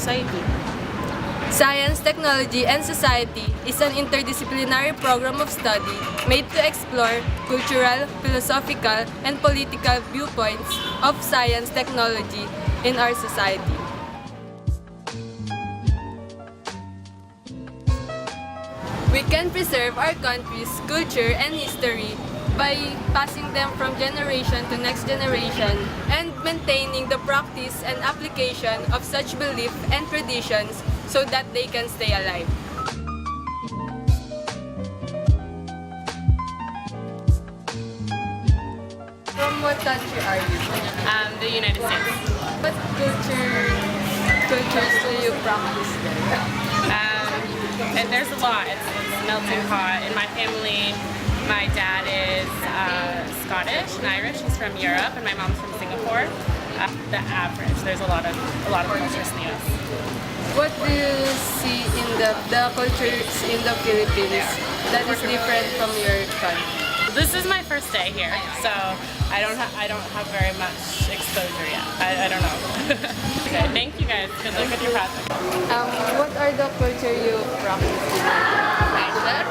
society. Science, Technology, and Society is an interdisciplinary program of study made to explore cultural, philosophical, and political viewpoints of science technology in our society. We can preserve our country's culture and history by passing them from generation to next generation and maintaining the practice and application of such belief and traditions so that they can stay alive. From what country are you? The United States. What cultures do you practice there? And there's a lot. It's melting pot. In my family, my dad is Scottish and Irish. He's from Europe, and my mom's from Singapore. The average. There's a lot of cultures in the U.S. What do you see in the cultures in the Philippines that is different from your country? This is my first day here, so I don't have very much exposure yet. I don't know. Okay, thank you guys. Good luck with your project. What are the culture you practice in?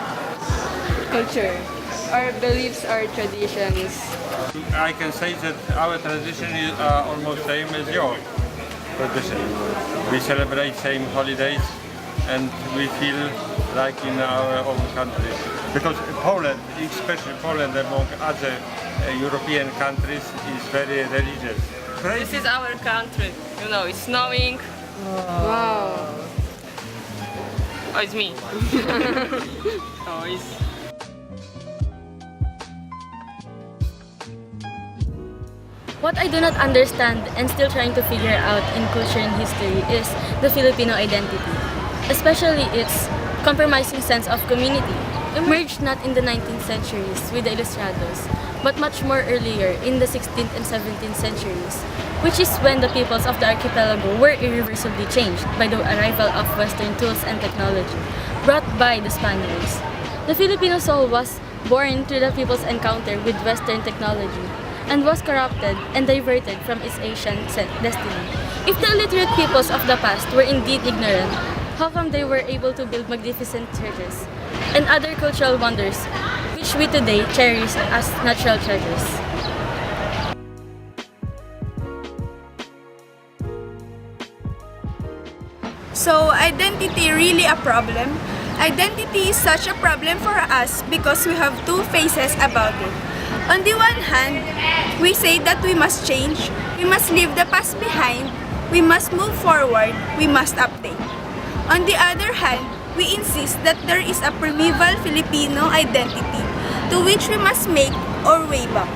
Culture or beliefs or traditions? I can say that our tradition is almost same as your tradition. We celebrate same holidays and we feel like in our own country. Because Poland, especially Poland among other European countries, is very religious. This is our country. You know, it's snowing. Wow. Oh, it's me. Oh, it's... What I do not understand and still trying to figure out in culture and history is the Filipino identity, especially its compromising sense of community, emerged not in the 19th centuries with the Ilustrados, but much more earlier in the 16th and 17th centuries, which is when the peoples of the archipelago were irreversibly changed by the arrival of Western tools and technology brought by the Spaniards. The Filipino soul was born through the people's encounter with Western technology, and was corrupted and diverted from its ancient destiny. If the illiterate peoples of the past were indeed ignorant, how come they were able to build magnificent churches and other cultural wonders which we today cherish as natural treasures? So, identity really a problem? Identity is such a problem for us because we have two faces about it. On the one hand, we say that we must change, we must leave the past behind, we must move forward, we must update. On the other hand, we insist that there is a primeval Filipino identity to which we must make our way back.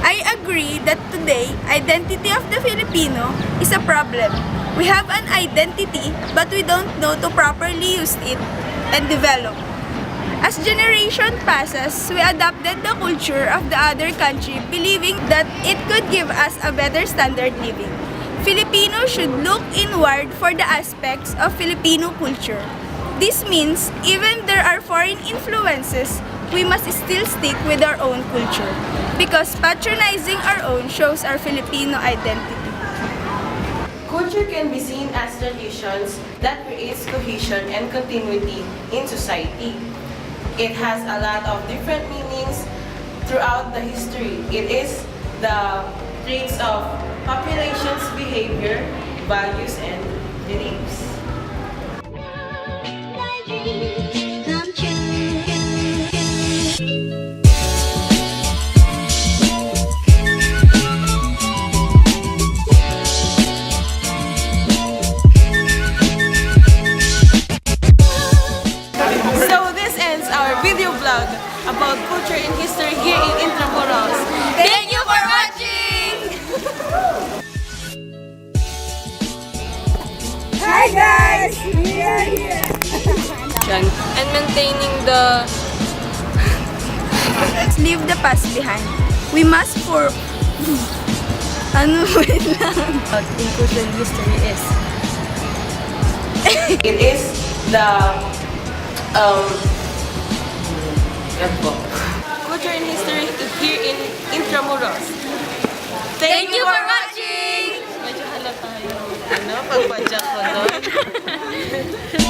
I agree that today, identity of the Filipino is a problem. We have an identity but we don't know to properly use it and develop. As generation passes, we adopted the culture of the other country, believing that it could give us a better standard living. Filipinos should look inward for the aspects of Filipino culture. This means even there are foreign influences, we must still stick with our own culture, because patronizing our own shows our Filipino identity. Culture can be seen as traditions that creates cohesion and continuity in society. It has a lot of different meanings throughout the history. It is the traits of population's behavior, values, and beliefs. About culture and history here in Intramuros. Thank you for watching! Hi guys! We are here! And maintaining the... Let's leave the past behind. We must for... wait lang. In culture and history is... It is the culture and history here in Intramuros. Thank you for watching! Medyo halata yung pagpadyak ko doon.